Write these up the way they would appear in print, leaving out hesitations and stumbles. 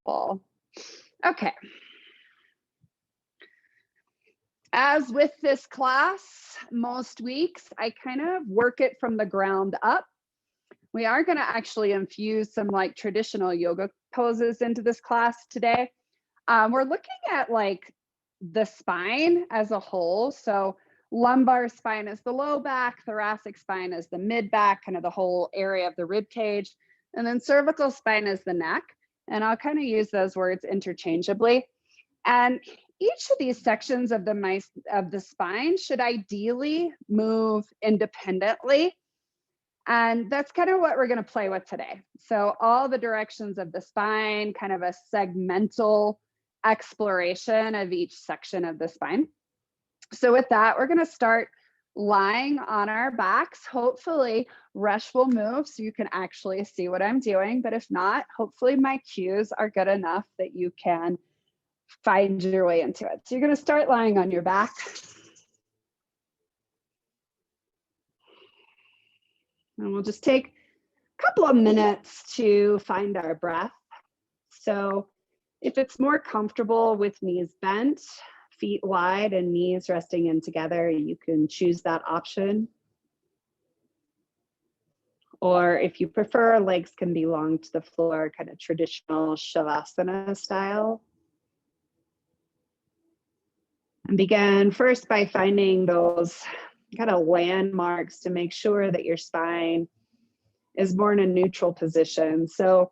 helpful. Okay. As with this class, most weeks, I kind of work it from the ground up. We are going to actually infuse some like traditional yoga poses into this class today. We're looking at like the spine as a whole. So lumbar spine is the low back, thoracic spine is the mid back, kind of the whole area of the rib cage, and then cervical spine is the neck. And I'll kind of use those words interchangeably. And each of these sections of the spine should ideally move independently. And that's kind of what we're going to play with today. So all the directions of the spine, kind of a segmental exploration of each section of the spine. So with that, we're going to start lying on our backs. Hopefully Rush will move so you can actually see what I'm doing. But if not, hopefully my cues are good enough that you can find your way into it. So you're going to start lying on your back. And we'll just take a couple of minutes to find our breath. So if it's more comfortable with knees bent, feet wide, and knees resting in together, you can choose that option. Or if you prefer, legs can be long to the floor, kind of traditional Shavasana style. And begin first by finding those kind of landmarks to make sure that your spine is more in a neutral position. So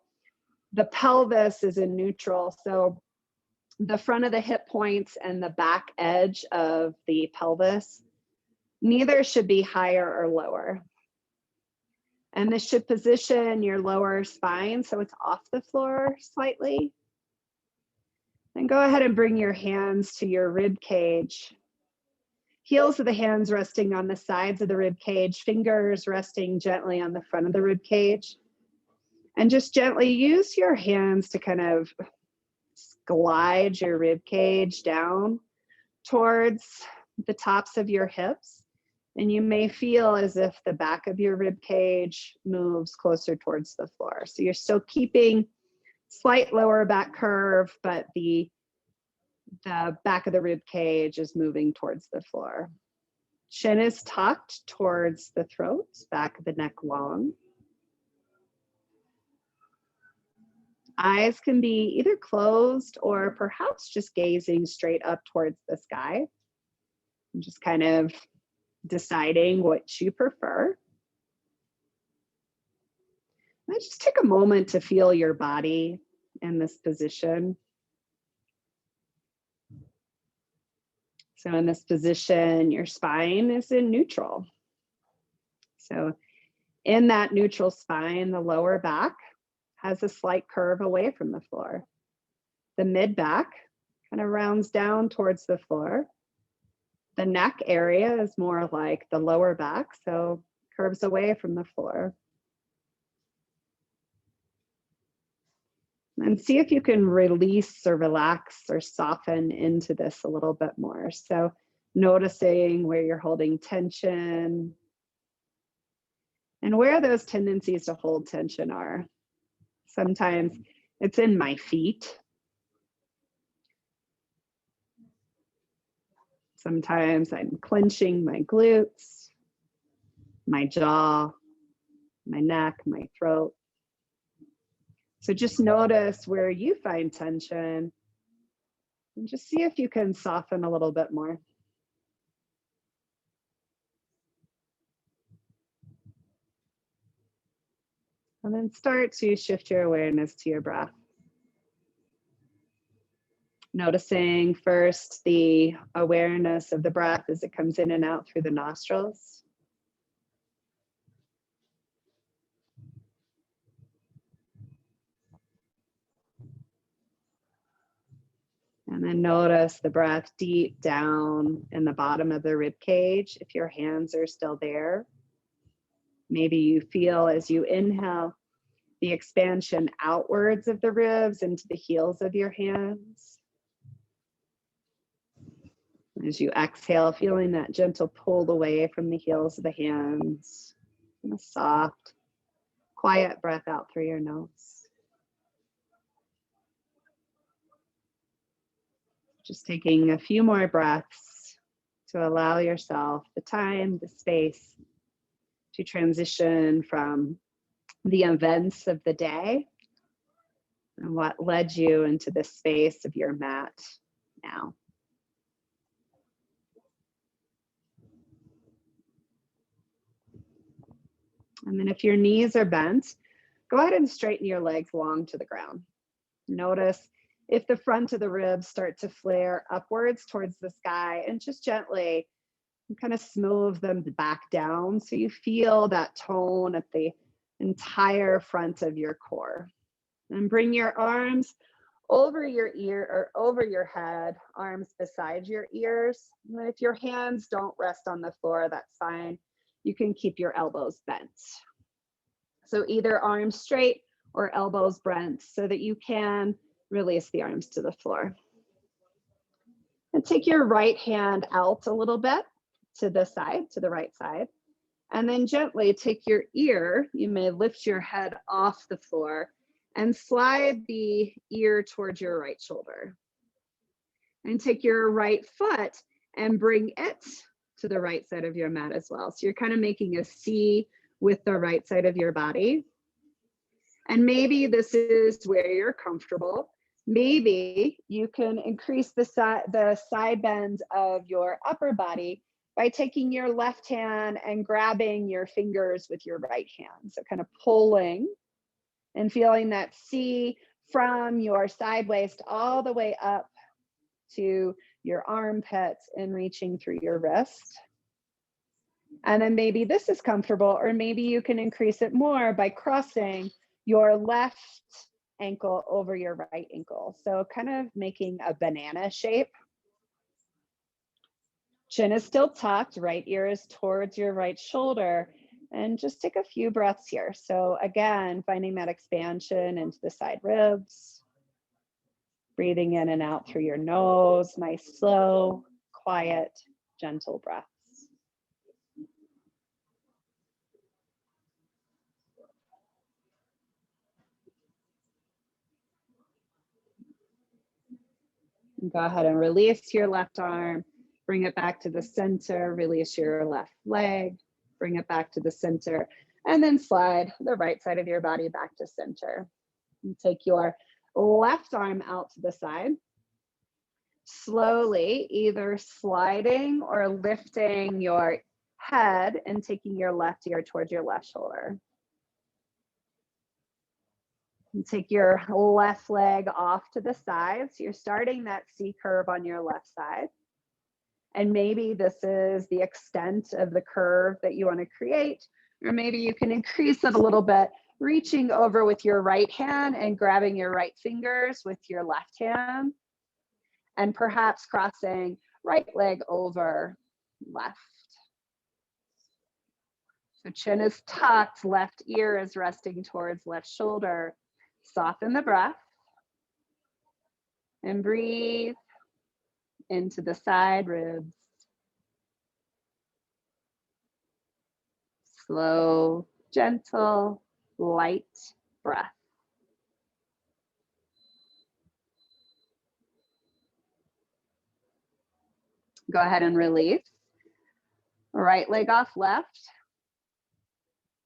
the pelvis is in neutral. So the front of the hip points and the back edge of the pelvis, neither should be higher or lower. And this should position your lower spine so it's off the floor slightly. Then go ahead and bring your hands to your rib cage. Heels of the hands resting on the sides of the rib cage, fingers resting gently on the front of the rib cage. And just gently use your hands to kind of glide your rib cage down towards the tops of your hips. And you may feel as if the back of your rib cage moves closer towards the floor. So you're still keeping slight lower back curve, but the back of the rib cage is moving towards the floor. Chin is tucked towards the throat, back of the neck long. Eyes can be either closed or perhaps just gazing straight up towards the sky. And just kind of deciding what you prefer. And just take a moment to feel your body in this position. So in this position, your spine is in neutral. So in that neutral spine, the lower back has a slight curve away from the floor. The mid back kind of rounds down towards the floor. The neck area is more like the lower back, so curves away from the floor. And see if you can release or relax or soften into this a little bit more. So noticing where you're holding tension and where those tendencies to hold tension are. Sometimes it's in my feet. Sometimes I'm clenching my glutes, my jaw, my neck, my throat. So just notice where you find tension and just see if you can soften a little bit more. And then start to shift your awareness to your breath. Noticing first the awareness of the breath as it comes in and out through the nostrils. And then notice the breath deep down in the bottom of the rib cage, if your hands are still there. Maybe you feel as you inhale the expansion outwards of the ribs into the heels of your hands. As you exhale, feeling that gentle pull away from the heels of the hands, and a soft, quiet breath out through your nose. Just taking a few more breaths to allow yourself the time, the space to transition from the events of the day and what led you into the space of your mat now. And then if your knees are bent, go ahead and straighten your legs long to the ground. Notice if the front of the ribs start to flare upwards towards the sky, and just gently kind of smooth them back down so you feel that tone at the entire front of your core. And bring your arms over your ear or over your head, arms beside your ears. And if your hands don't rest on the floor, that's fine. You can keep your elbows bent. So either arms straight or elbows bent so that you can release the arms to the floor. And take your right hand out a little bit to the side, to the right side. And then gently take your ear, you may lift your head off the floor and slide the ear towards your right shoulder. And take your right foot and bring it to the right side of your mat as well. So you're kind of making a C with the right side of your body. And maybe this is where you're comfortable. Maybe you can increase the side bend of your upper body by taking your left hand and grabbing your fingers with your right hand. So kind of pulling and feeling that C from your side waist all the way up to your armpits and reaching through your wrist. And then maybe this is comfortable, or maybe you can increase it more by crossing your left ankle over your right ankle. So kind of making a banana shape. Chin is still tucked, right ear is towards your right shoulder. And just take a few breaths here. So again, finding that expansion into the side ribs. Breathing in and out through your nose. Nice, slow, quiet, gentle breaths. Go ahead and release your left arm. Bring it back to the center. Release your left leg. Bring it back to the center. And then slide the right side of your body back to center. And take your left arm out to the side. Slowly, either sliding or lifting your head and taking your left ear towards your left shoulder. And take your left leg off to the side. So you're starting that C curve on your left side. And maybe this is the extent of the curve that you want to create, or maybe you can increase it a little bit, reaching over with your right hand and grabbing your right fingers with your left hand, and perhaps crossing right leg over left. So chin is tucked, left ear is resting towards left shoulder. Soften the breath and breathe into the side ribs. Slow, gentle, light breath. Go ahead and release. Right leg off left.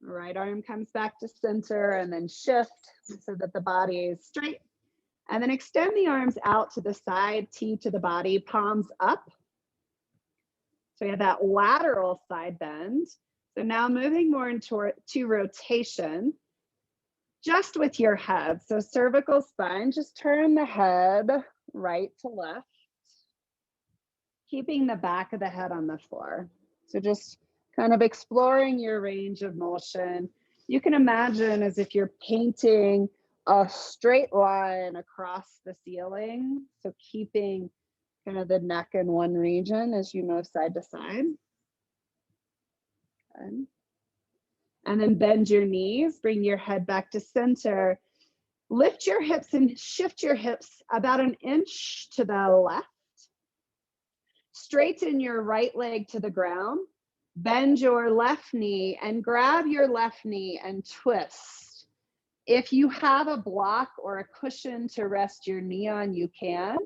Right arm comes back to center, and then shift so that the body is straight. And then extend the arms out to the side, T to the body, palms up. So we have that lateral side bend. So now moving more into rotation, just with your head. So cervical spine, just turn the head right to left, keeping the back of the head on the floor. So just kind of exploring your range of motion. You can imagine as if you're painting a straight line across the ceiling. So keeping kind of the neck in one region as you move side to side. Good. And then bend your knees, bring your head back to center. Lift your hips and shift your hips about an inch to the left. Straighten your right leg to the ground. Bend your left knee and grab your left knee and twist. If you have a block or a cushion to rest your knee on, you can.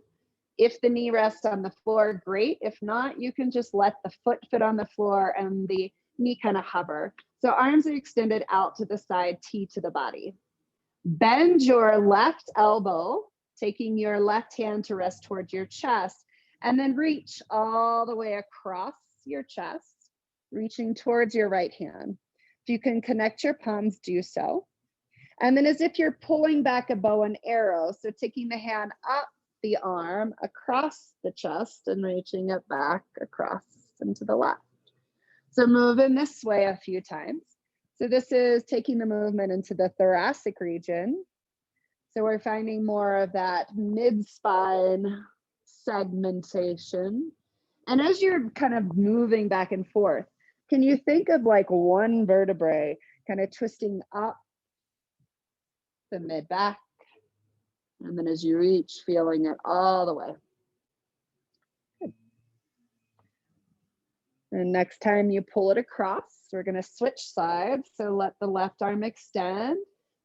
If the knee rests on the floor, great. If not, you can just let the foot fit on the floor and the knee kind of hover. So arms are extended out to the side, T to the body. Bend your left elbow, taking your left hand to rest towards your chest, and then reach all the way across your chest, reaching towards your right hand. If you can connect your palms, do so. And then as if you're pulling back a bow and arrow, so taking the hand up the arm across the chest and reaching it back across and to the left. So move in this way a few times. So this is taking the movement into the thoracic region. So we're finding more of that mid-spine segmentation. And as you're kind of moving back and forth, can you think of like one vertebrae kind of twisting up the mid-back? And then as you reach, feeling it all the way. Good. And next time you pull it across, we're going to switch sides. So let the left arm extend.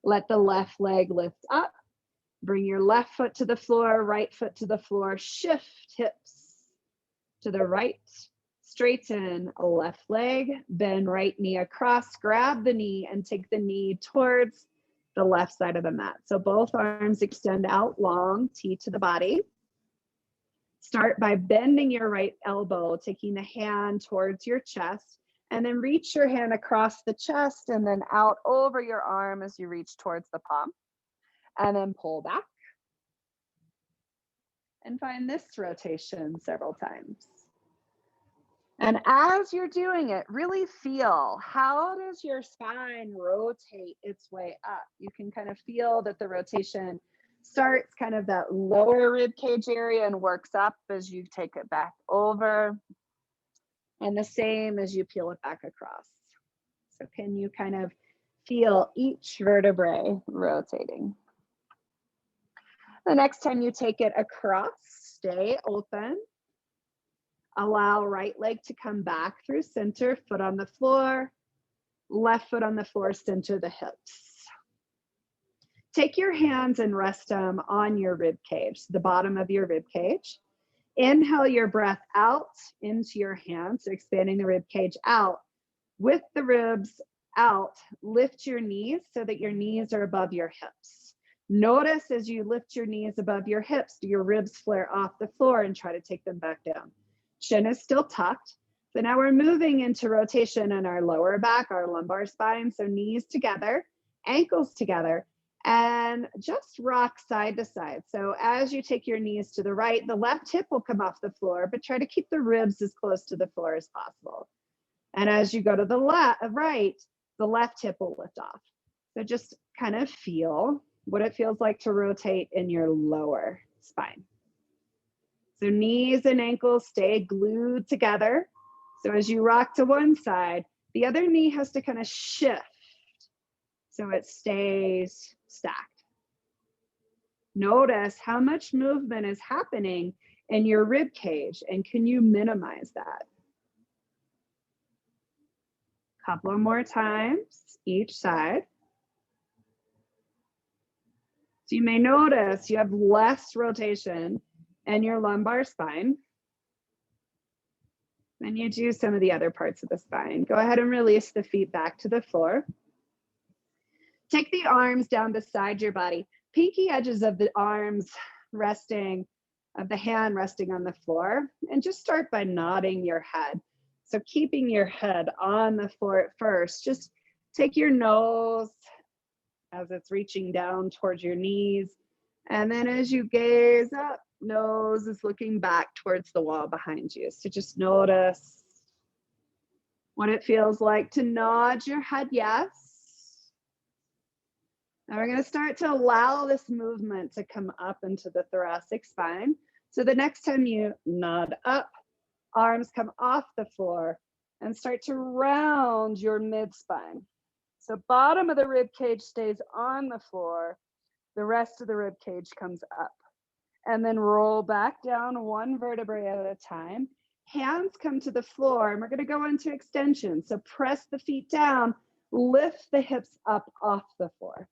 Let the left leg lift up. Bring your left foot to the floor, right foot to the floor. Shift hips to the right. Straighten a left leg. Bend right knee across. Grab the knee and take the knee towards the left side of the mat. So both arms extend out long, T to the body. Start by bending your right elbow, taking the hand towards your chest, and then reach your hand across the chest and then out over your arm as you reach towards the palm. And then pull back. And find this rotation several times. And as you're doing it, really feel, how does your spine rotate its way up? You can kind of feel that the rotation starts kind of that lower rib cage area and works up as you take it back over. And the same as you peel it back across. So can you kind of feel each vertebrae rotating? The next time you take it across, stay open. Allow right leg to come back through center, foot on the floor, left foot on the floor, center the hips. Take your hands and rest them on your rib cage, the bottom of your rib cage. Inhale your breath out into your hands, so expanding the rib cage out. With the ribs out, lift your knees so that your knees are above your hips. Notice as you lift your knees above your hips, do your ribs flare off the floor and try to take them back down. Chin is still tucked. So now we're moving into rotation in our lower back, our lumbar spine. So knees together, ankles together, and just rock side to side. So as you take your knees to the right, the left hip will come off the floor, but try to keep the ribs as close to the floor as possible. And as you go to the right, the left hip will lift off. So just kind of feel what it feels like to rotate in your lower spine. So knees and ankles stay glued together. So as you rock to one side, the other knee has to kind of shift so it stays stacked. Notice how much movement is happening in your rib cage, and can you minimize that? Couple more times each side. So you may notice you have less rotation in your lumbar spine than you do some of the other parts of the spine. Go ahead and release the feet back to the floor. Take the arms down beside your body. Pinky edges of the arms resting, of the hand resting on the floor. And just start by nodding your head. So keeping your head on the floor at first. Just take your nose as it's reaching down towards your knees. And then as you gaze up, nose is looking back towards the wall behind you. So just notice what it feels like to nod your head yes. Now we're going to start to allow this movement to come up into the thoracic spine. So the next time you nod up, arms come off the floor and start to round your mid-spine. So bottom of the rib cage stays on the floor. The rest of the rib cage comes up. And then roll back down one vertebrae at a time. Hands come to the floor, and we're going to go into extension. So press the feet down, lift the hips up off the floor.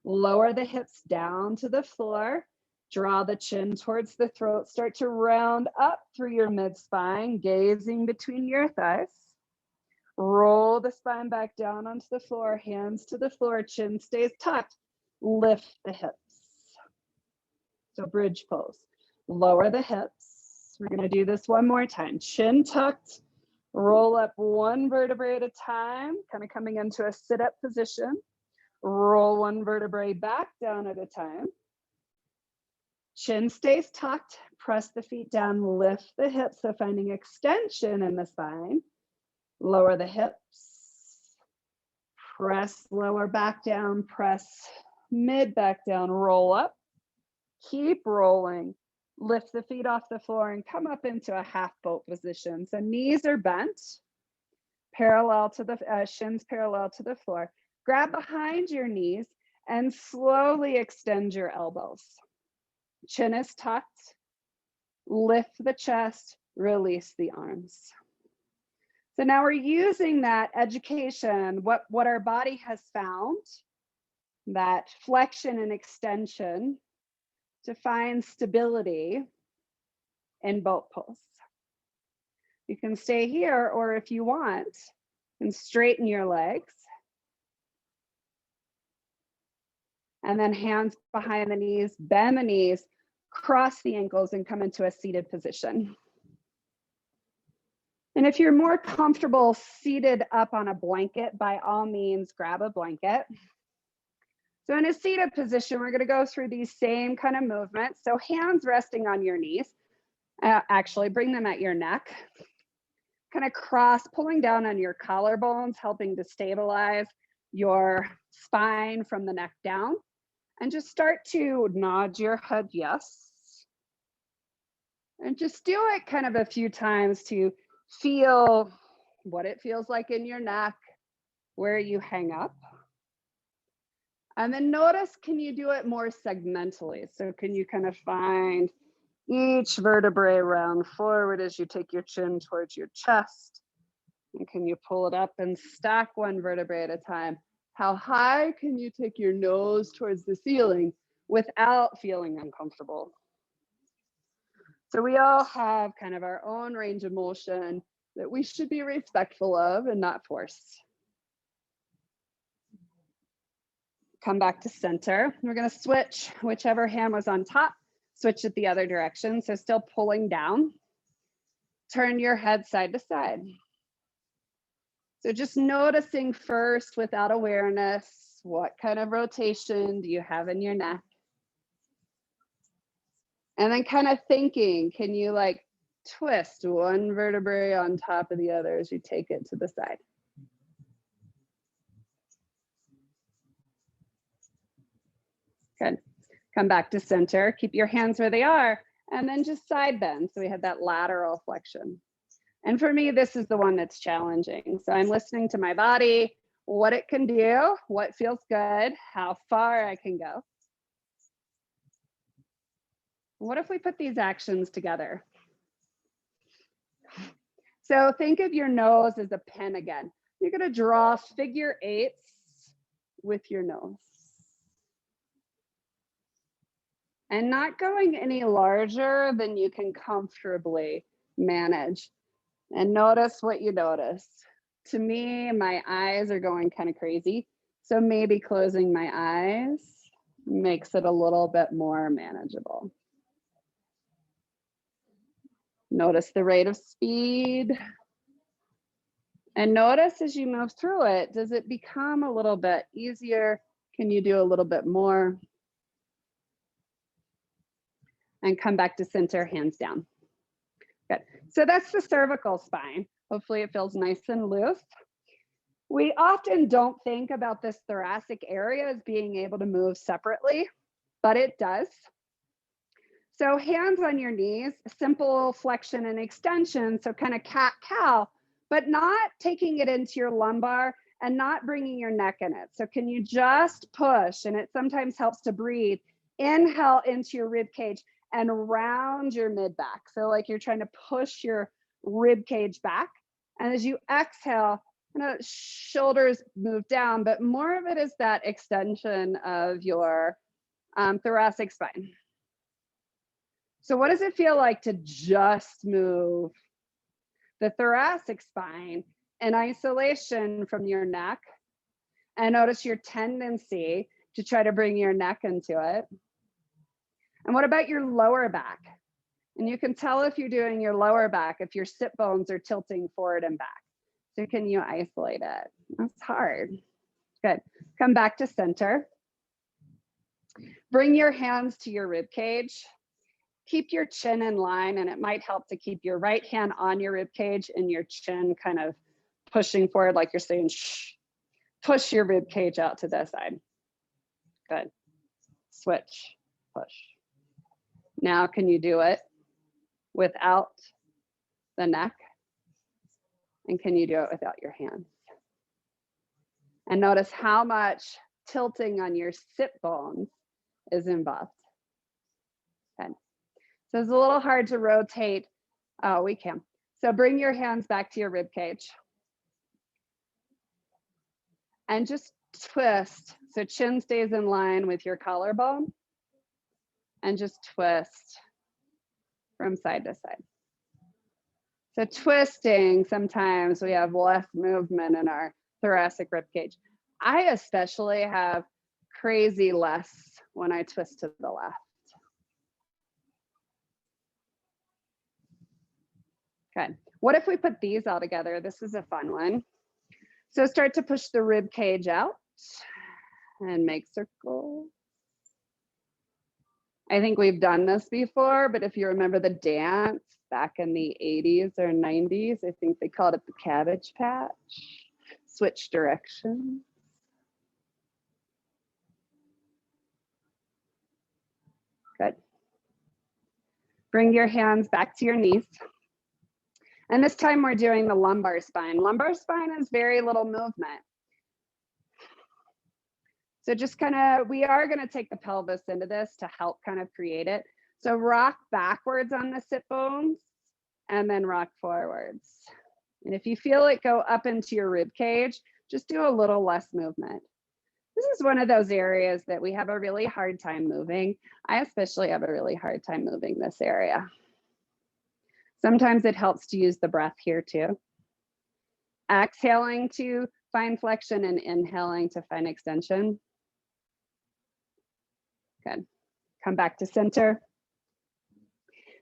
Lower the hips down to the floor. Draw the chin towards the throat. Start to round up through your mid-spine, gazing between your thighs. Roll the spine back down onto the floor, hands to the floor, chin stays tucked. Lift the hips. So bridge pose. Lower the hips. We're going to do this one more time. Chin tucked. Roll up one vertebrae at a time, kind of coming into a sit-up position. Roll one vertebrae back down at a time. Chin stays tucked. Press the feet down, lift the hips, so finding extension in the spine. Lower the hips. Press lower back down, press mid back down, roll up. Keep rolling. Lift the feet off the floor and come up into a half boat position. So knees are bent, parallel to the shins parallel to the floor. Grab behind your knees and slowly extend your elbows. Chin is tucked. Lift the chest, release the arms. So now we're using that education, what our body has found, that flexion and extension, to find stability in boat pose. You can stay here, or if you want, and straighten your legs. And then hands behind the knees, bend the knees, cross the ankles, and come into a seated position. And if you're more comfortable seated up on a blanket, by all means, grab a blanket. So in a seated position, we're going to go through these same kind of movements. So hands resting on your knees. Actually, bring them at your neck. Kind of cross, pulling down on your collarbones, helping to stabilize your spine from the neck down. And just start to nod your head yes. And just do it kind of a few times to feel what it feels like in your neck, where you hang up. And then notice, can you do it more segmentally? So can you kind of find each vertebrae round forward as you take your chin towards your chest? And can you pull it up and stack one vertebrae at a time? How high can you take your nose towards the ceiling without feeling uncomfortable? So we all have kind of our own range of motion that we should be respectful of and not force. Come back to center. We're going to switch whichever hand was on top, switch it the other direction. So still pulling down. Turn your head side to side. So just noticing first, without awareness, what kind of rotation do you have in your neck? And then kind of thinking, can you like twist one vertebrae on top of the other as you take it to the side? Good. Come back to center. Keep your hands where they are, and then just side bend. So we have that lateral flexion. And for me, this is the one that's challenging. So I'm listening to my body, what it can do, what feels good, how far I can go. What if we put these actions together? So think of your nose as a pen again. You're going to draw figure eights with your nose. And not going any larger than you can comfortably manage. And notice what you notice. To me, my eyes are going kind of crazy. So maybe closing my eyes makes it a little bit more manageable. Notice the rate of speed. And notice as you move through it, does it become a little bit easier? Can you do a little bit more? And come back to center, hands down. Good. So that's the cervical spine. Hopefully it feels nice and loose. We often don't think about this thoracic area as being able to move separately, but it does. So hands on your knees, simple flexion and extension. So kind of cat-cow, but not taking it into your lumbar and not bringing your neck in it. So can you just push? And it sometimes helps to breathe. Inhale into your rib cage and round your mid back. So like you're trying to push your rib cage back. And as you exhale, shoulders move down, but more of it is that extension of your thoracic spine. So what does it feel like to just move the thoracic spine in isolation from your neck? And notice your tendency to try to bring your neck into it. And what about your lower back? And you can tell if you're doing your lower back, if your sit bones are tilting forward and back. So can you isolate it? That's hard. Good. Come back to center. Bring your hands to your rib cage. Keep your chin in line, and it might help to keep your right hand on your rib cage and your chin kind of pushing forward like you're saying shh. Push your rib cage out to this side. Good. Switch, push. Now can you do it without the neck? And can you do it without your hands? And notice how much tilting on your sit bones is involved. Okay. So it's a little hard to rotate. Oh, we can. So bring your hands back to your rib cage. And just twist. So chin stays in line with your collarbone. And just twist from side to side. So twisting, sometimes we have less movement in our thoracic rib cage. I especially have crazy less when I twist to the left. Good. What if we put these all together? This is a fun one. So start to push the rib cage out and make circles. I think we've done this before, but if you remember the dance back in the 80s or 90s, I think they called it the Cabbage Patch. Switch directions. Good. Bring your hands back to your knees. And this time we're doing the lumbar spine. Lumbar spine is very little movement. So just kind of, we are going to take the pelvis into this to help kind of create it. So rock backwards on the sit bones and then rock forwards. And if you feel it go up into your rib cage, just do a little less movement. This is one of those areas that we have a really hard time moving. I especially have a really hard time moving this area. Sometimes it helps to use the breath here too. Exhaling to find flexion and inhaling to find extension. Good. Come back to center.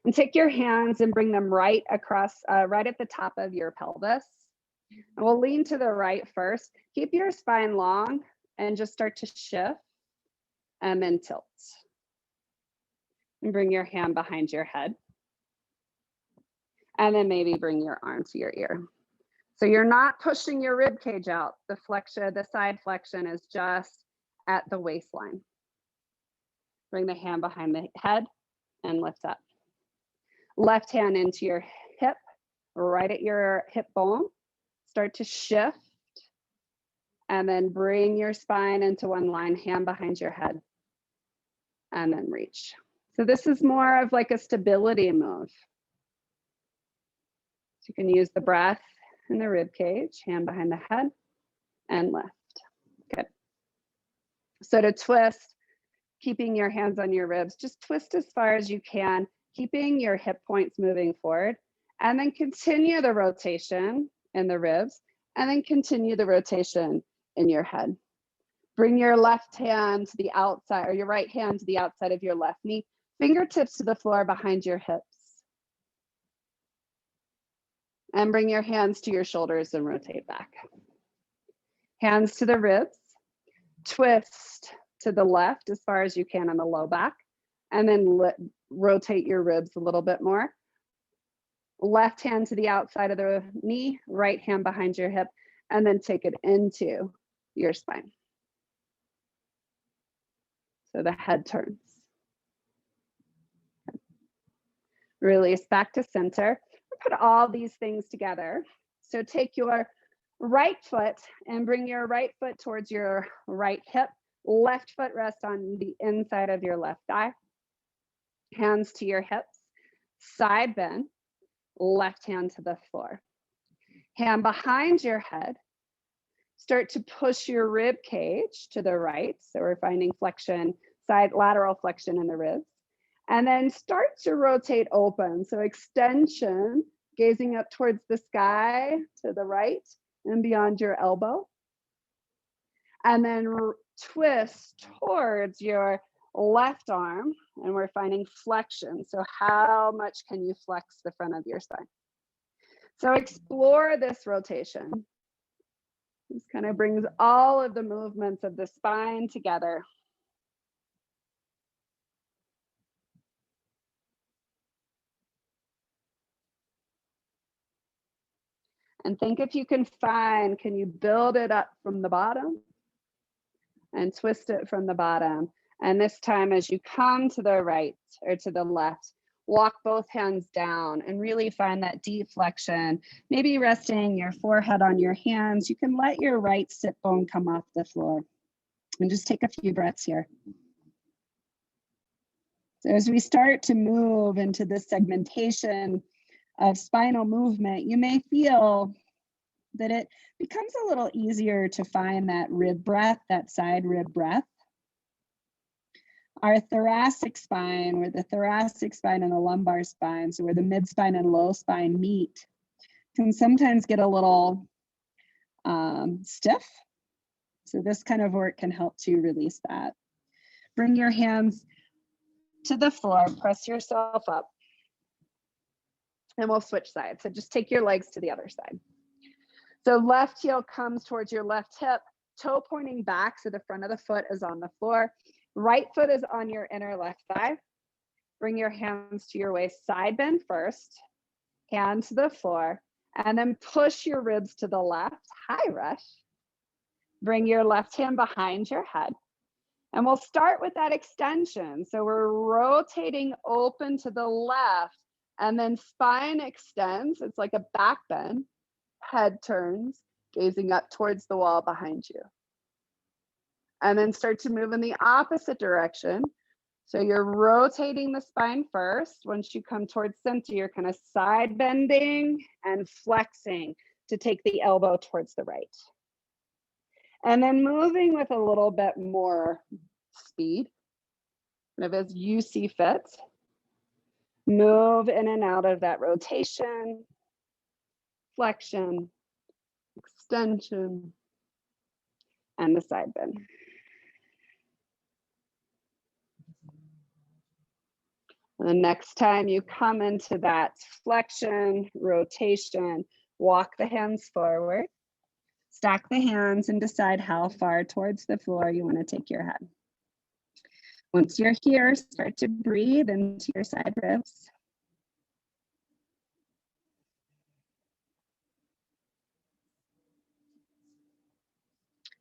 And take your hands and bring them right across, right at the top of your pelvis. And we'll lean to the right first. Keep your spine long and just start to shift and then tilt. And bring your hand behind your head. And then maybe bring your arm to your ear. So you're not pushing your rib cage out. The flexion, the side flexion is just at the waistline. Bring the hand behind the head and lift up. Left hand into your hip, right at your hip bone. Start to shift. And then bring your spine into one line, hand behind your head. And then reach. So this is more of like a stability move. So you can use the breath in the rib cage, hand behind the head, and lift. Good. So to twist, keeping your hands on your ribs, just twist as far as you can, keeping your hip points moving forward, and then continue the rotation in the ribs, and then continue the rotation in your head. Bring your left hand to the outside, or your right hand to the outside of your left knee, fingertips to the floor behind your hips. And bring your hands to your shoulders and rotate back. Hands to the ribs, twist to the left as far as you can on the low back, and then rotate your ribs a little bit more. Left hand to the outside of the knee, right hand behind your hip, and then take it into your spine. So the head turns. Release back to center. Put all these things together. So take your right foot and bring your right foot towards your right hip. Left foot rest on the inside of your left thigh. Hands to your hips. Side bend. Left hand to the floor. Hand behind your head. Start to push your rib cage to the right. So we're finding flexion, side lateral flexion in the ribs. And then start to rotate open. So extension, gazing up towards the sky to the right and beyond your elbow. And then twist towards your left arm, and we're finding flexion. So how much can you flex the front of your spine? So explore this rotation. This kind of brings all of the movements of the spine together. And think if you can you build it up from the bottom and twist it from the bottom. And this time, as you come to the right or to the left, walk both hands down and really find that deep flexion, maybe resting your forehead on your hands. You can let your right sit bone come off the floor. And just take a few breaths here. So as we start to move into this segmentation of spinal movement, you may feel that it becomes a little easier to find that rib breath, that side rib breath. Our thoracic spine, where the thoracic spine and the lumbar spine, so where the mid spine and low spine meet, can sometimes get a little stiff. So this kind of work can help to release that. Bring your hands to the floor, press yourself up, and we'll switch sides. So just take your legs to the other side. So left heel comes towards your left hip, toe pointing back, so the front of the foot is on the floor. Right foot is on your inner left thigh. Bring your hands to your waist, side bend first, hand to the floor, and then push your ribs to the left. Hi, Rush. Bring your left hand behind your head. And we'll start with that extension. So we're rotating open to the left, and then spine extends. It's like a back bend. Head turns, gazing up towards the wall behind you. And then start to move in the opposite direction. So you're rotating the spine first. Once you come towards center, you're kind of side bending and flexing to take the elbow towards the right. And then moving with a little bit more speed, kind of as you see fit. Move in and out of that rotation, flexion, extension, and the side bend. And the next time you come into that flexion, rotation, walk the hands forward, stack the hands, and decide how far towards the floor you want to take your head. Once you're here, start to breathe into your side ribs.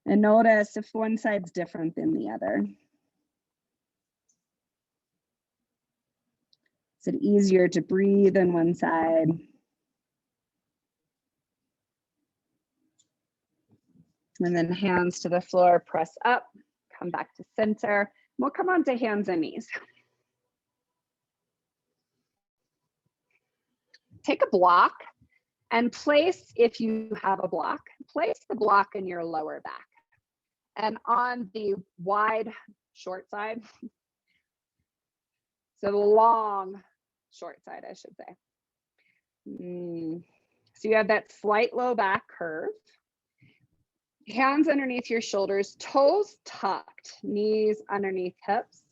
And notice if one side's different than the other. Is it easier to breathe on one side? And then hands to the floor, press up, come back to center. We'll come on to hands and knees. Take a block and place, if you have a block, place the block in your lower back. And on the wide, short side, so the long, short side, I should say. So you have that slight low back curve. Hands underneath your shoulders, toes tucked, knees underneath hips.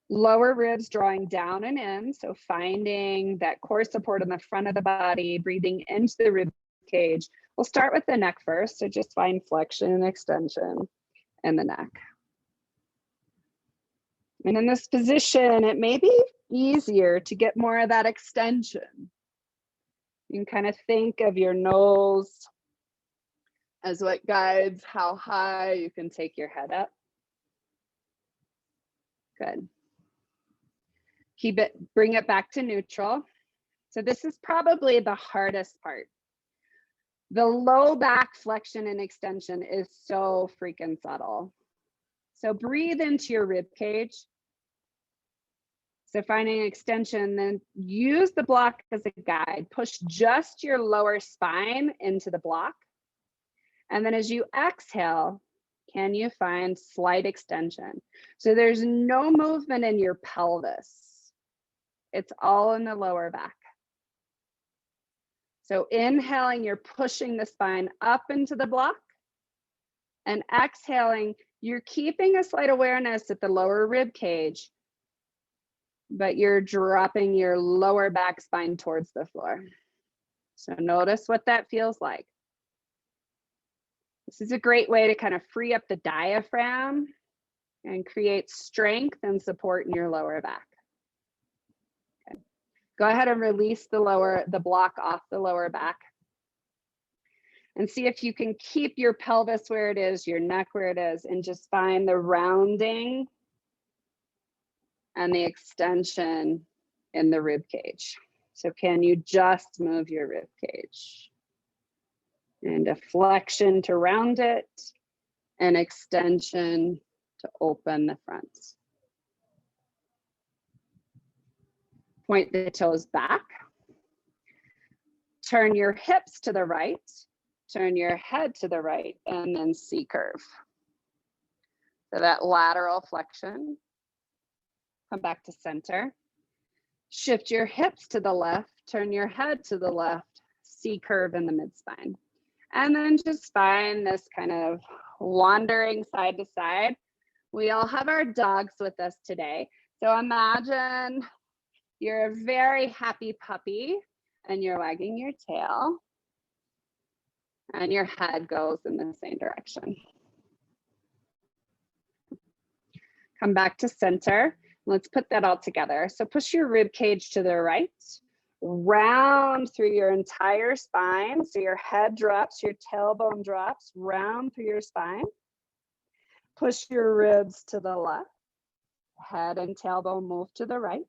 Lower ribs drawing down and in, so finding that core support in the front of the body, breathing into the rib cage. We'll start with the neck first, so just find flexion and extension in the neck. And in this position, it may be easier to get more of that extension. You can kind of think of your nose as what guides how high you can take your head up. Good. Keep it, bring it back to neutral. So this is probably the hardest part. The low back flexion and extension is so freaking subtle. So breathe into your rib cage. So finding extension, then use the block as a guide. Push just your lower spine into the block. And then as you exhale, can you find slight extension? So there's no movement in your pelvis. It's all in the lower back. So inhaling, you're pushing the spine up into the block. And exhaling, you're keeping a slight awareness at the lower rib cage, but you're dropping your lower back spine towards the floor. So notice what that feels like. This is a great way to kind of free up the diaphragm and create strength and support in your lower back. Okay. Go ahead and release the block off the lower back. And see if you can keep your pelvis where it is, your neck where it is, and just find the rounding and the extension in the rib cage. So can you just move your rib cage? And a flexion to round it, an extension to open the front. Point the toes back. Turn your hips to the right. Turn your head to the right, and then C-curve. So that lateral flexion. Come back to center. Shift your hips to the left. Turn your head to the left. C-curve in the mid-spine. And then just find this kind of wandering side to side. We all have our dogs with us today. So imagine you're a very happy puppy and you're wagging your tail and your head goes in the same direction. Come back to center. Let's put that all together. So push your rib cage to the right. Round through your entire spine. So your head drops, your tailbone drops, round through your spine. Push your ribs to the left. Head and tailbone move to the right.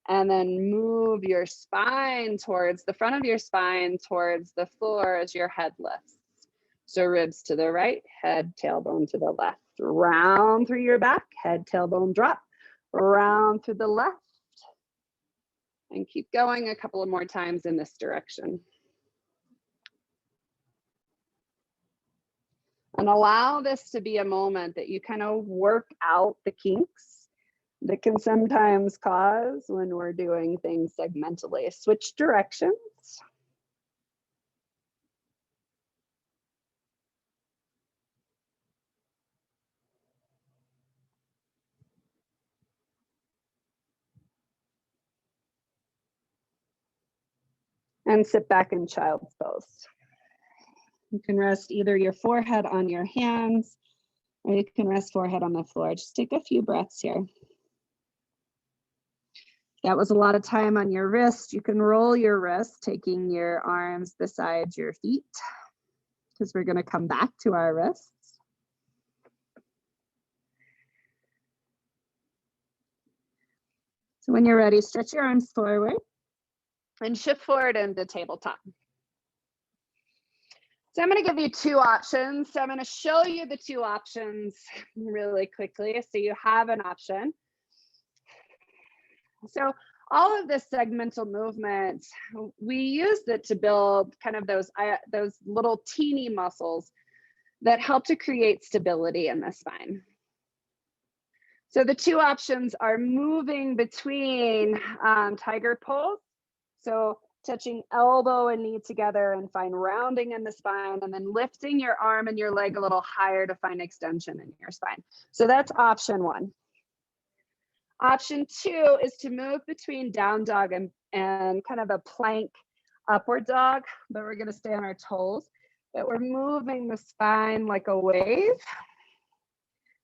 And then move your spine towards the front of your spine, towards the floor as your head lifts. So ribs to the right, head, tailbone to the left. Round through your back, head, tailbone drop. Round through the left. And keep going a couple of more times in this direction. And allow this to be a moment that you kind of work out the kinks that can sometimes cause when we're doing things segmentally. Switch directions. And sit back in child's pose. You can rest either your forehead on your hands or you can rest forehead on the floor. Just take a few breaths here. That was a lot of time on your wrist. You can roll your wrist, taking your arms beside your feet, because we're going to come back to our wrists. So when you're ready, stretch your arms forward and shift forward into tabletop. So I'm going to give you two options. So I'm going to show you the two options really quickly so you have an option. So all of this segmental movement, we use it to build kind of those little teeny muscles that help to create stability in the spine. So the two options are moving between tiger pose. So touching elbow and knee together and find rounding in the spine, and then lifting your arm and your leg a little higher to find extension in your spine. So that's option one. Option two is to move between down dog and kind of a plank upward dog, but we're going to stay on our toes. But we're moving the spine like a wave.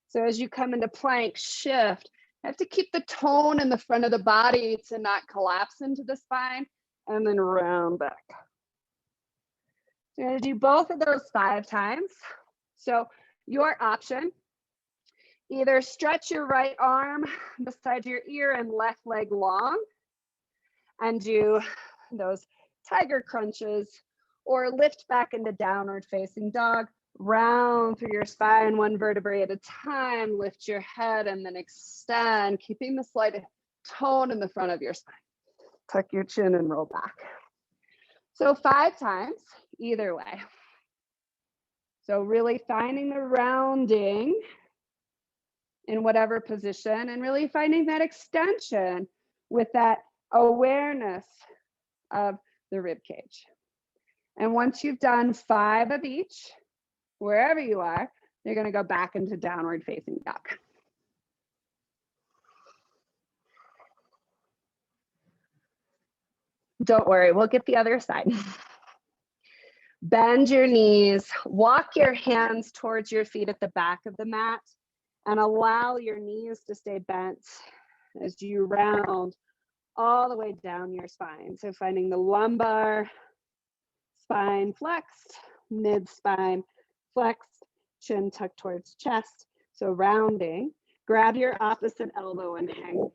So as you come into plank, shift. You have to keep the tone in the front of the body to not collapse into the spine, and then round back. So you're going to do both of those 5 times. So your option, either stretch your right arm beside your ear and left leg long and do those tiger crunches, or lift back into downward facing dog, round through your spine 1 vertebrae at a time, lift your head and then extend, keeping the slight tone in the front of your spine. Tuck your chin and roll back. So 5 times, either way. So really finding the rounding in whatever position and really finding that extension with that awareness of the rib cage. And once you've done 5 of each, wherever you are, you're going to go back into downward facing dog. Don't worry, we'll get the other side. Bend your knees, walk your hands towards your feet at the back of the mat, and allow your knees to stay bent as you round all the way down your spine. So finding the lumbar, spine flexed, mid spine flexed, chin tucked towards chest. So rounding, grab your opposite elbow and hang.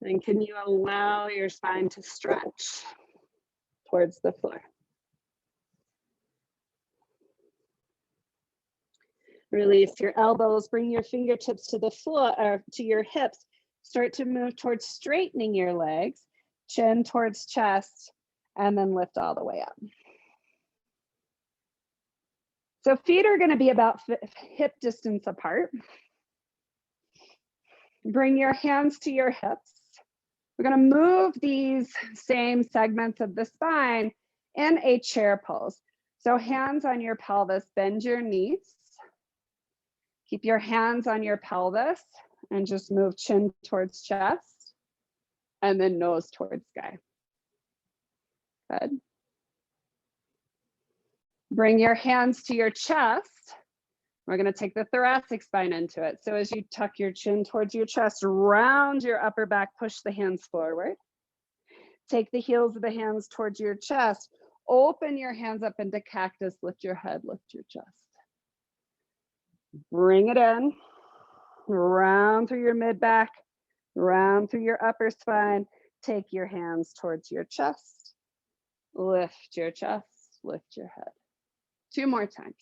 Then can you allow your spine to stretch towards the floor? Release your elbows, bring your fingertips to the floor or to your hips. Start to move towards straightening your legs, chin towards chest, and then lift all the way up. So feet are going to be about hip distance apart. Bring your hands to your hips. We're going to move these same segments of the spine in a chair pose. So hands on your pelvis, bend your knees. Keep your hands on your pelvis and just move chin towards chest and then nose towards sky. Good. Bring your hands to your chest. We're going to take the thoracic spine into it. So as you tuck your chin towards your chest, round your upper back, push the hands forward. Take the heels of the hands towards your chest. Open your hands up into cactus, lift your head, lift your chest. Bring it in, round through your mid back, round through your upper spine. Take your hands towards your chest, lift your chest, lift your head. 2 more times.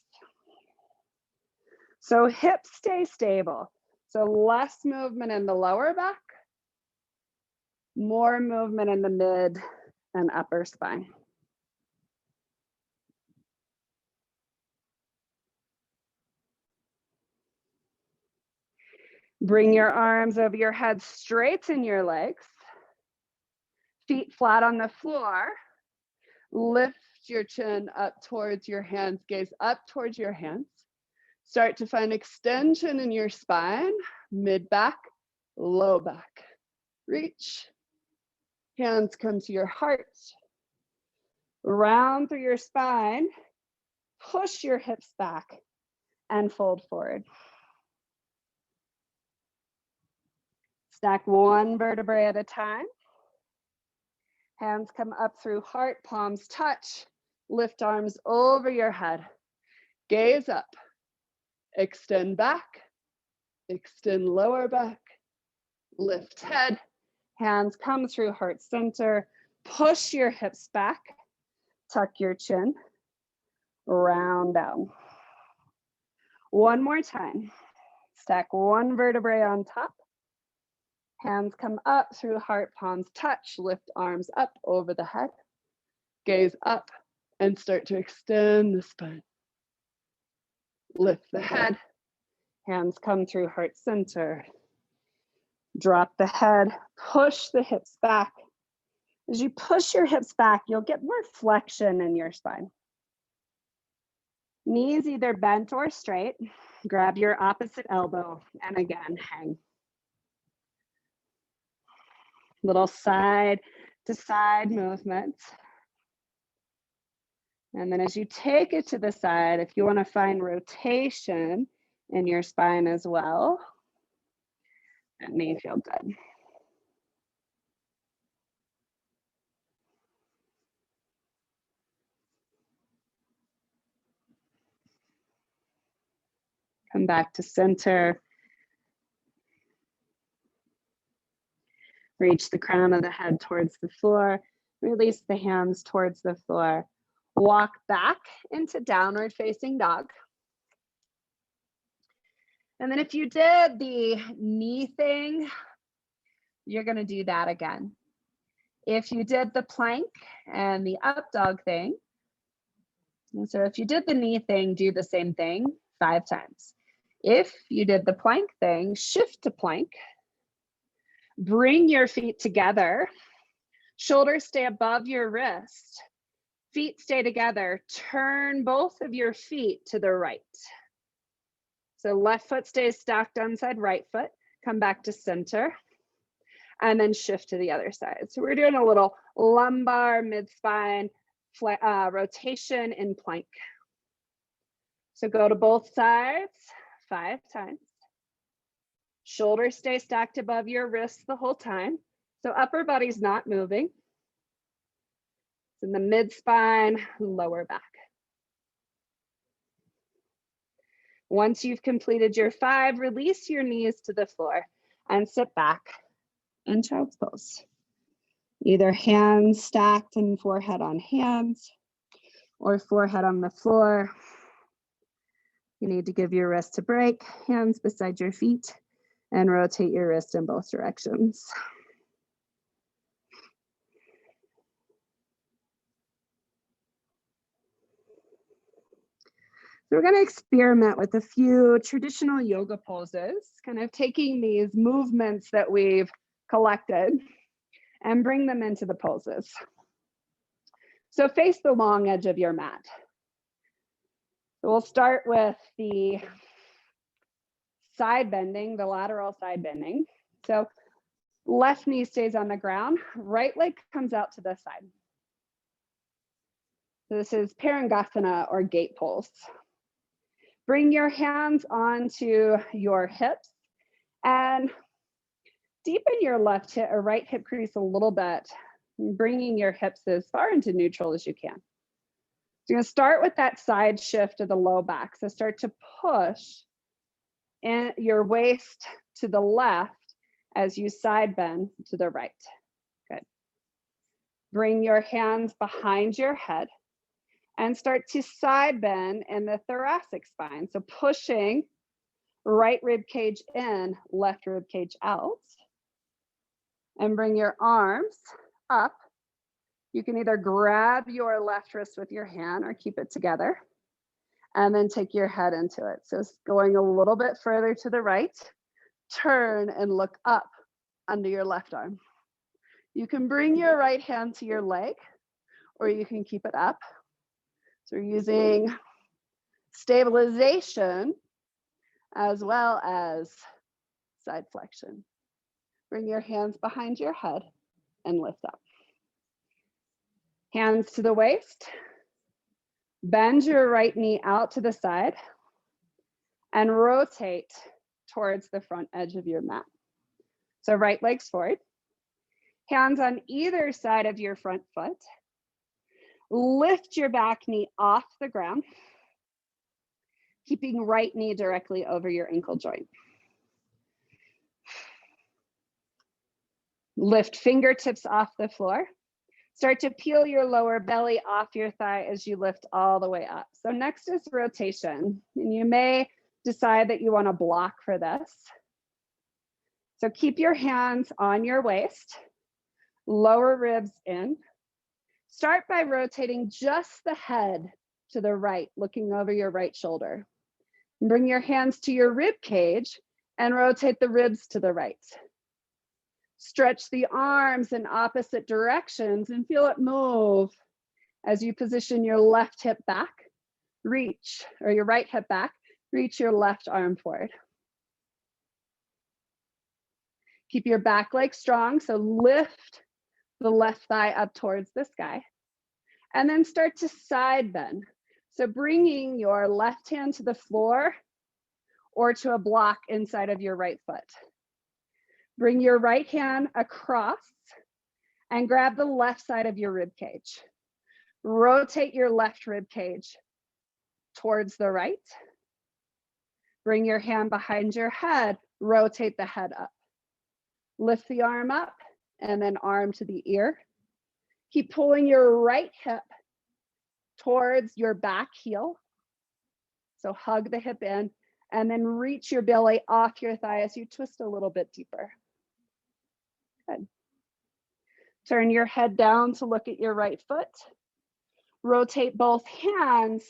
So hips stay stable. So less movement in the lower back, more movement in the mid and upper spine. Bring your arms over your head, straighten your legs, feet flat on the floor. Lift your chin up towards your hands, gaze up towards your hands. Start to find extension in your spine, mid back, low back. Reach. Hands come to your heart. Round through your spine. Push your hips back and fold forward. Stack 1 vertebrae at a time. Hands come up through heart, palms touch. Lift arms over your head. Gaze up. Extend back. Extend lower back. Lift head. Hands come through heart center. Push your hips back. Tuck your chin. Round down. 1 more time. Stack 1 vertebrae on top. Hands come up through heart, palms touch. Lift arms up over the head. Gaze up and start to extend the spine. Lift the head. Hands come through heart center. Drop the head. Push the hips back. As you push your hips back, you'll get more flexion in your spine. Knees either bent or straight. Grab your opposite elbow and again, hang. Little side to side movements. And then as you take it to the side, if you want to find rotation in your spine as well, that may feel good. Come back to center. Reach the crown of the head towards the floor. Release the hands towards the floor. Walk back into downward facing dog. And then if you did the knee thing, you're going to do that again. If you did the plank and the up dog thing, And so if you did the knee thing, do the same thing 5 times. If you did the plank thing, shift to plank. Bring your feet together. Shoulders stay above your wrist. Feet stay together. Turn both of your feet to the right. So left foot stays stacked on side, right foot. Come back to center. And then shift to the other side. So we're doing a little lumbar, mid-spine rotation in plank. So go to both sides 5 times. Shoulders stay stacked above your wrists the whole time. So upper body's not moving. It's in the mid-spine, lower back. Once you've completed your 5, release your knees to the floor and sit back in child's pose. Either hands stacked and forehead on hands or forehead on the floor. You need to give your wrist a break, hands beside your feet, and rotate your wrist in both directions. So we're going to experiment with a few traditional yoga poses, kind of taking these movements that we've collected and bring them into the poses. So face the long edge of your mat. So we'll start with the side bending, the lateral side bending. So left knee stays on the ground, right leg comes out to the side. So this is Parangasana or gate pose. Bring your hands onto your hips and deepen your left hip or right hip crease a little bit, bringing your hips as far into neutral as you can. So you're going to start with that side shift of the low back. So start to push in your waist to the left as you side bend to the right. Good. Bring your hands behind your head and start to side bend in the thoracic spine. So pushing right rib cage in, left rib cage out. And bring your arms up. You can either grab your left wrist with your hand or keep it together. And then take your head into it. So it's going a little bit further to the right. Turn and look up under your left arm. You can bring your right hand to your leg, or you can keep it up. So we're using stabilization as well as side flexion. Bring your hands behind your head and lift up. Hands to the waist. Bend your right knee out to the side and rotate towards the front edge of your mat. So right leg's forward. Hands on either side of your front foot. Lift your back knee off the ground, keeping right knee directly over your ankle joint. Lift fingertips off the floor. Start to peel your lower belly off your thigh as you lift all the way up. So next is rotation, and you may decide that you want to block for this. So keep your hands on your waist, lower ribs in. Start by rotating just the head to the right, looking over your right shoulder. And bring your hands to your rib cage and rotate the ribs to the right. Stretch the arms in opposite directions and feel it move as you position your left hip back, reach, or your right hip back, reach your left arm forward. Keep your back leg strong, so lift the left thigh up towards the sky. And then start to side bend. So bringing your left hand to the floor or to a block inside of your right foot. Bring your right hand across and grab the left side of your rib cage. Rotate your left rib cage towards the right. Bring your hand behind your head, rotate the head up. Lift the arm up and then arm to the ear. Keep pulling your right hip towards your back heel. So hug the hip in and then reach your belly off your thigh as you twist a little bit deeper. Good. Turn your head down to look at your right foot. Rotate both hands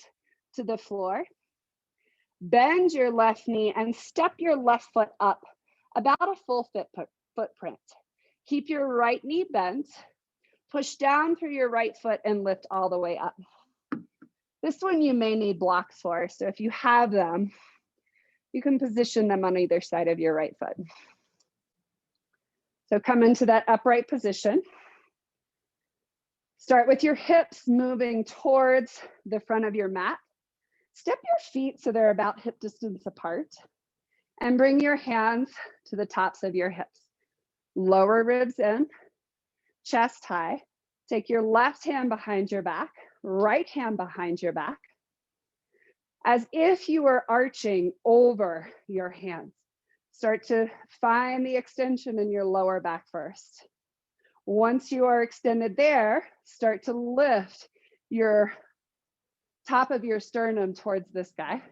to the floor. Bend your left knee and step your left foot up about a full footprint. Keep your right knee bent. Push down through your right foot and lift all the way up. This one you may need blocks for, so if you have them, you can position them on either side of your right foot. So come into that upright position. Start with your hips moving towards the front of your mat. Step your feet so they're about hip distance apart, and bring your hands to the tops of your hips. Lower ribs in, chest high. Take your left hand behind your back, right hand behind your back, as if you were arching over your hands. Start to find the extension in your lower back first. Once you are extended there, start to lift your top of your sternum towards the sky.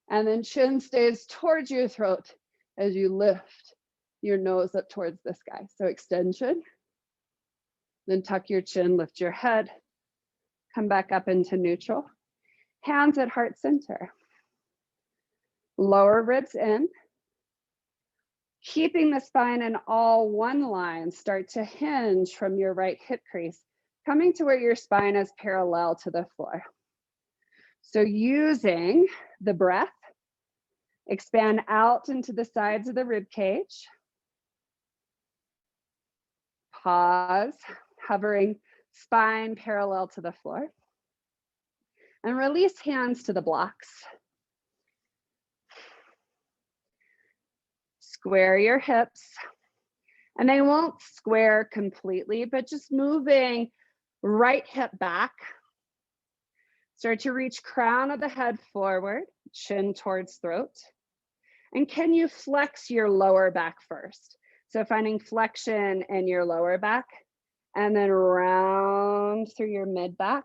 And then chin stays towards your throat as you lift your nose up towards the sky. So extension, then tuck your chin, lift your head, come back up into neutral. Hands at heart center. Lower ribs in. Keeping the spine in all one line, start to hinge from your right hip crease, coming to where your spine is parallel to the floor. So using the breath, expand out into the sides of the rib cage. Pause, hovering spine parallel to the floor. And release hands to the blocks. Square your hips. And they won't square completely, but just moving right hip back. Start to reach crown of the head forward, chin towards throat. And can you flex your lower back first? So finding flexion in your lower back, and then round through your mid back,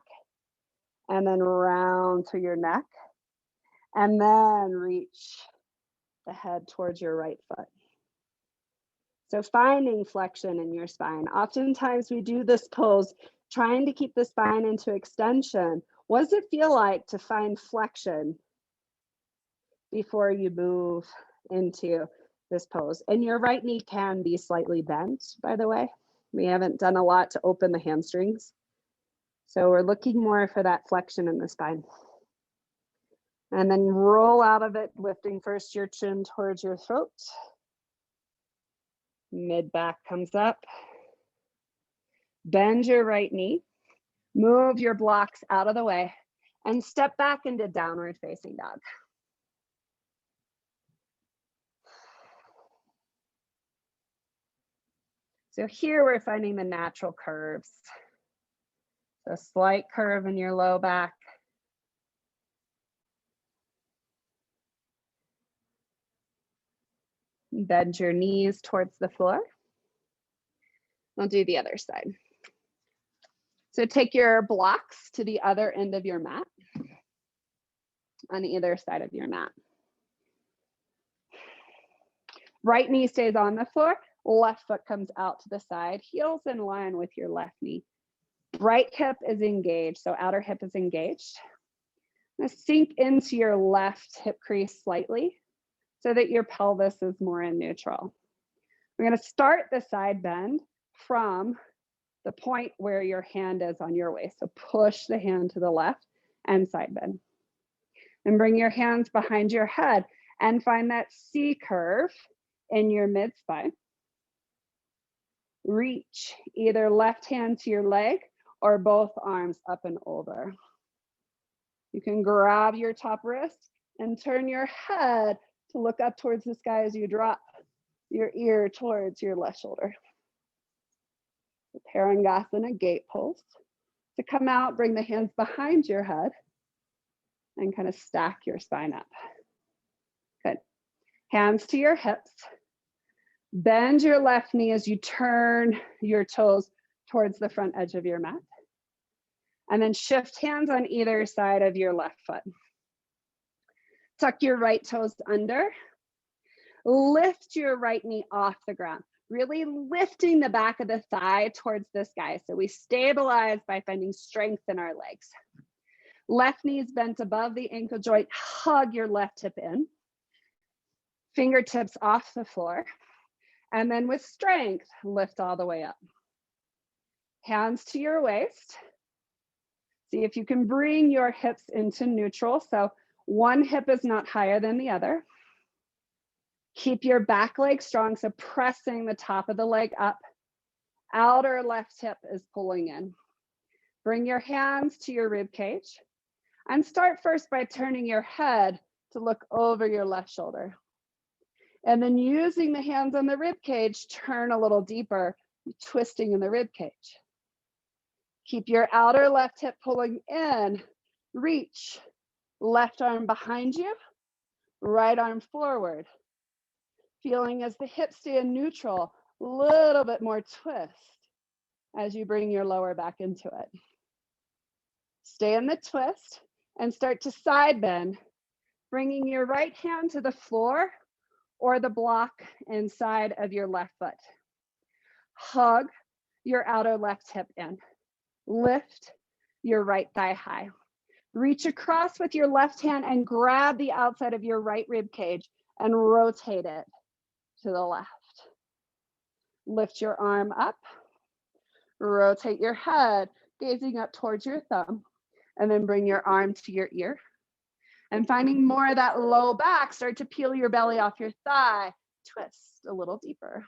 and then round through your neck, and then reach the head towards your right foot. So finding flexion in your spine. Oftentimes we do this pose trying to keep the spine into extension. What does it feel like to find flexion before you move into this pose? And your right knee can be slightly bent, by the way. We haven't done a lot to open the hamstrings. So we're looking more for that flexion in the spine. And then roll out of it, lifting first your chin towards your throat. Mid back comes up. Bend your right knee. Move your blocks out of the way and step back into downward facing dog. So here we're finding the natural curves. So a slight curve in your low back. Bend your knees towards the floor. We'll do the other side. So take your blocks to the other end of your mat, on either side of your mat. Right knee stays on the floor, left foot comes out to the side, heels in line with your left knee. Right hip is engaged, so outer hip is engaged. Now sink into your left hip crease slightly so that your pelvis is more in neutral. We're going to start the side bend from the point where your hand is on your waist. So push the hand to the left and side bend. And bring your hands behind your head and find that C curve in your mid spine. Reach either left hand to your leg or both arms up and over. You can grab your top wrist and turn your head to look up towards the sky as you drop your ear towards your left shoulder. Parangasana, gate pose. To come out, bring the hands behind your head and kind of stack your spine up. Good. Hands to your hips. Bend your left knee as you turn your toes towards the front edge of your mat. And then shift hands on either side of your left foot. Tuck your right toes under. Lift your right knee off the ground. Really lifting the back of the thigh towards the sky. So we stabilize by finding strength in our legs. Left knee is bent above the ankle joint. Hug your left hip in. Fingertips off the floor. And then with strength, lift all the way up. Hands to your waist. See if you can bring your hips into neutral. So one hip is not higher than the other. Keep your back leg strong, so pressing the top of the leg up. Outer left hip is pulling in. Bring your hands to your rib cage. And start first by turning your head to look over your left shoulder. And then using the hands on the rib cage, turn a little deeper, twisting in the rib cage. Keep your outer left hip pulling in. Reach. Left arm behind you, right arm forward. Feeling as the hips stay in neutral, a little bit more twist as you bring your lower back into it. Stay in the twist and start to side bend, bringing your right hand to the floor or the block inside of your left foot. Hug your outer left hip in. Lift your right thigh high. Reach across with your left hand and grab the outside of your right rib cage and rotate it to the left. Lift your arm up. Rotate your head, gazing up towards your thumb, and then bring your arm to your ear. And finding more of that low back, start to peel your belly off your thigh. Twist a little deeper.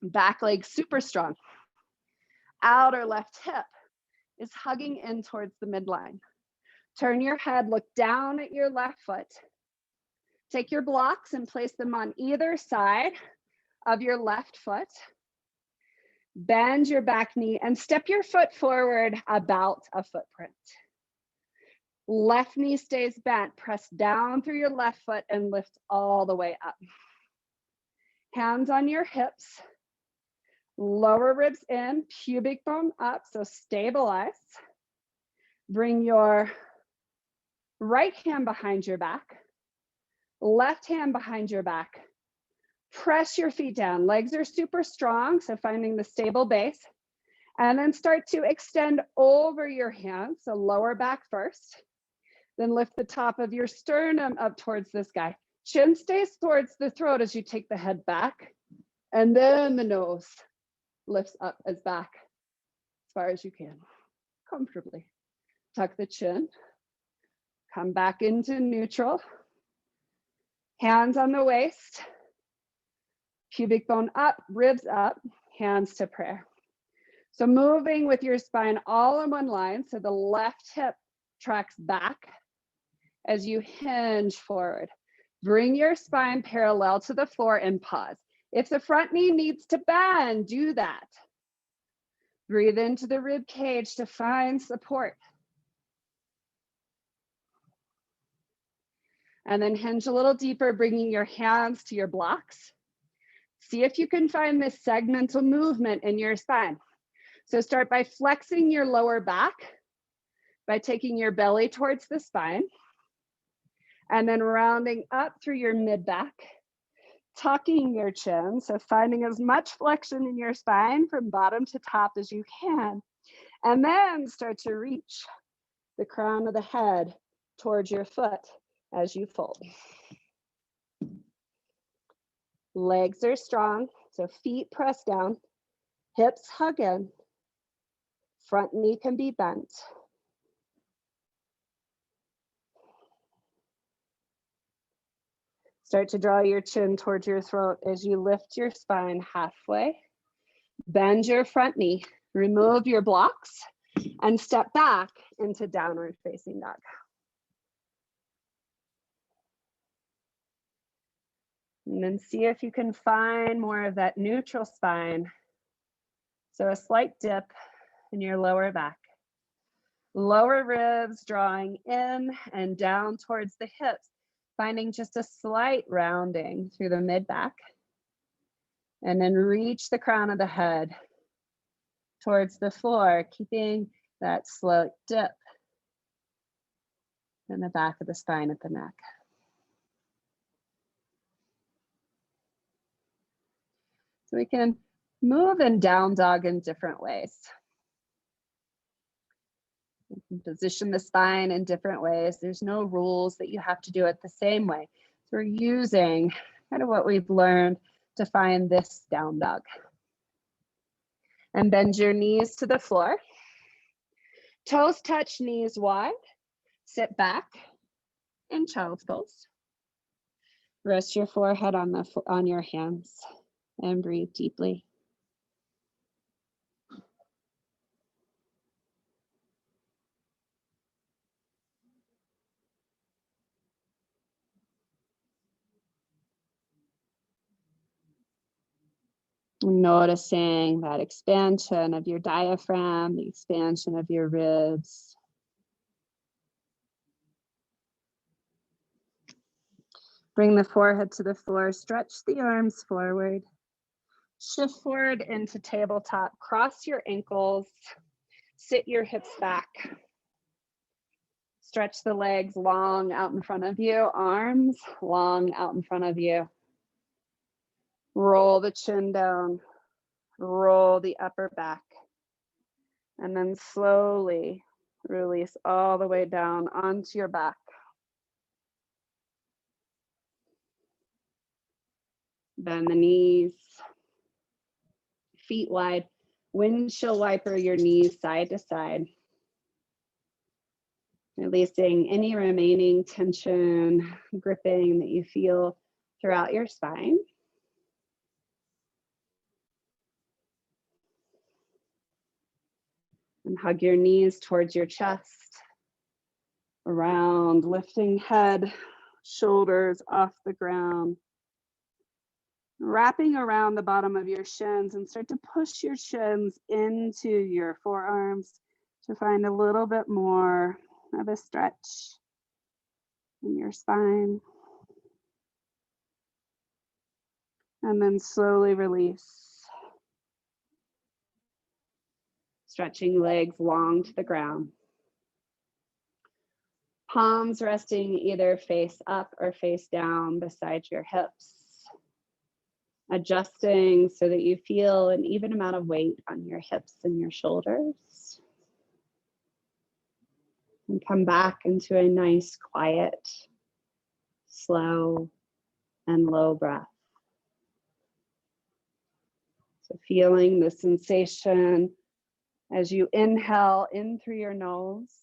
Back leg super strong. Outer left hip is hugging in towards the midline. Turn your head, look down at your left foot. Take your blocks and place them on either side of your left foot. Bend your back knee and step your foot forward about a footprint. Left knee stays bent. Press down through your left foot and lift all the way up. Hands on your hips. Lower ribs in, pubic bone up, so stabilize. Bring your right hand behind your back. Left hand behind your back. Press your feet down. Legs are super strong, so finding the stable base. And then start to extend over your hands, so lower back first. Then lift the top of your sternum up towards the sky. Chin stays towards the throat as you take the head back. And then the nose lifts up as back as far as you can, comfortably. Tuck the chin. Come back into neutral. Hands on the waist. Pubic bone up, ribs up, hands to prayer. So moving with your spine all in one line, so the left hip tracks back as you hinge forward. Bring your spine parallel to the floor and pause. If the front knee needs to bend, do that. Breathe into the rib cage to find support. And then hinge a little deeper, bringing your hands to your blocks. See if you can find this segmental movement in your spine. So start by flexing your lower back, by taking your belly towards the spine, and then rounding up through your mid back, tucking your chin. So finding as much flexion in your spine from bottom to top as you can. And then start to reach the crown of the head towards your foot as you fold. Legs are strong, so feet press down, hips hug in, front knee can be bent. Start to draw your chin towards your throat as you lift your spine halfway. Bend your front knee, remove your blocks, and step back into downward facing dog. And then see if you can find more of that neutral spine. So a slight dip in your lower back. Lower ribs drawing in and down towards the hips, finding just a slight rounding through the mid back. And then reach the crown of the head towards the floor, keeping that slow dip in the back of the spine at the neck. So we can move in down dog in different ways. You can position the spine in different ways. There's no rules that you have to do it the same way. So we're using kind of what we've learned to find this down dog. And bend your knees to the floor. Toes touch, knees wide. Sit back in child's pose. Rest your forehead on your hands and breathe deeply. Noticing that expansion of your diaphragm, the expansion of your ribs. Bring the forehead to the floor, stretch the arms forward. Shift forward into tabletop, cross your ankles, sit your hips back. Stretch the legs long out in front of you, arms long out in front of you. Roll the chin down, roll the upper back, and then slowly release all the way down onto your back. Bend the knees, feet wide, windshield wiper your knees side to side. Releasing any remaining tension, gripping that you feel throughout your spine. And hug your knees towards your chest, around, lifting head, shoulders off the ground. Wrapping around the bottom of your shins and start to push your shins into your forearms to find a little bit more of a stretch in your spine. And then slowly release. Stretching legs long to the ground. Palms resting either face up or face down beside your hips. Adjusting so that you feel an even amount of weight on your hips and your shoulders. And come back into a nice, quiet, slow, and low breath. So feeling the sensation as you inhale in through your nose,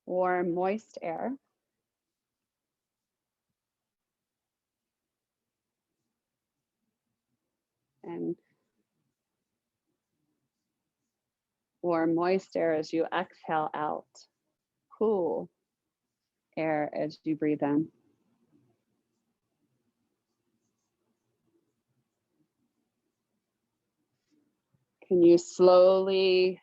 warm, moist air. And warm, moist air as you exhale out, cool air as you breathe in. Can you slowly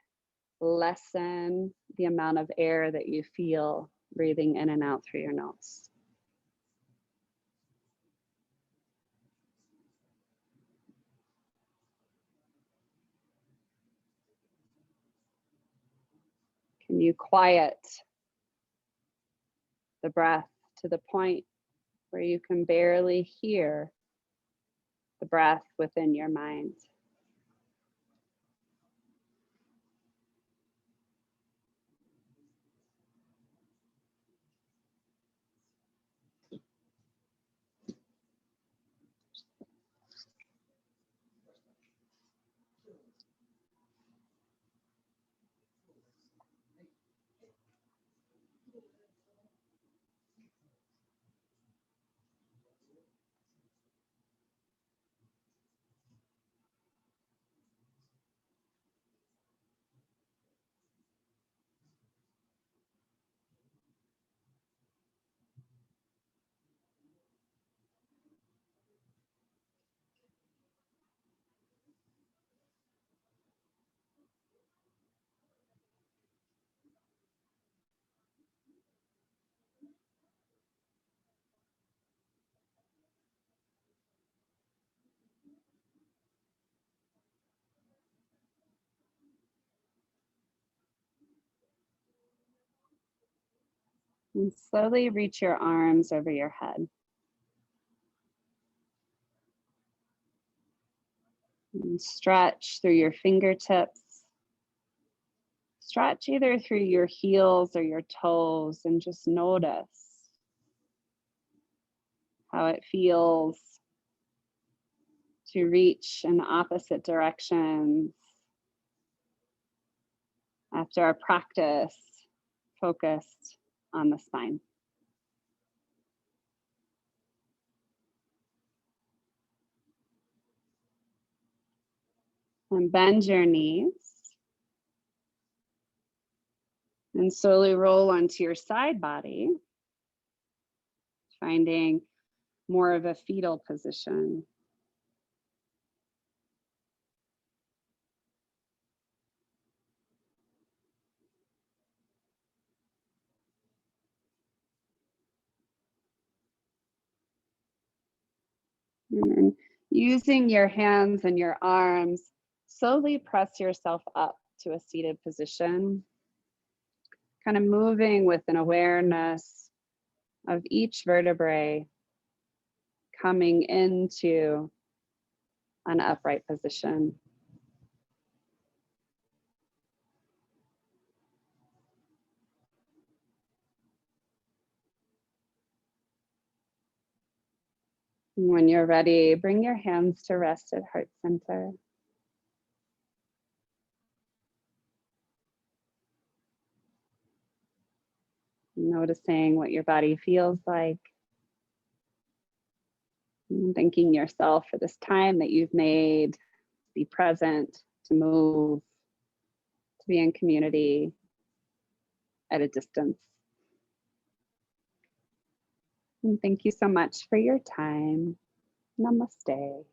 lessen the amount of air that you feel breathing in and out through your nose? Can you quiet the breath to the point where you can barely hear the breath within your mind? And slowly reach your arms over your head. And stretch through your fingertips. Stretch either through your heels or your toes and just notice how it feels to reach in opposite directions after our practice focused on the spine. And bend your knees and slowly roll onto your side body, finding more of a fetal position. And then using your hands and your arms, slowly press yourself up to a seated position, kind of moving with an awareness of each vertebrae coming into an upright position. When you're ready, bring your hands to rest at heart center. Noticing what your body feels like. And thanking yourself for this time that you've made to be present, to move, to be in community at a distance. And thank you so much for your time. Namaste.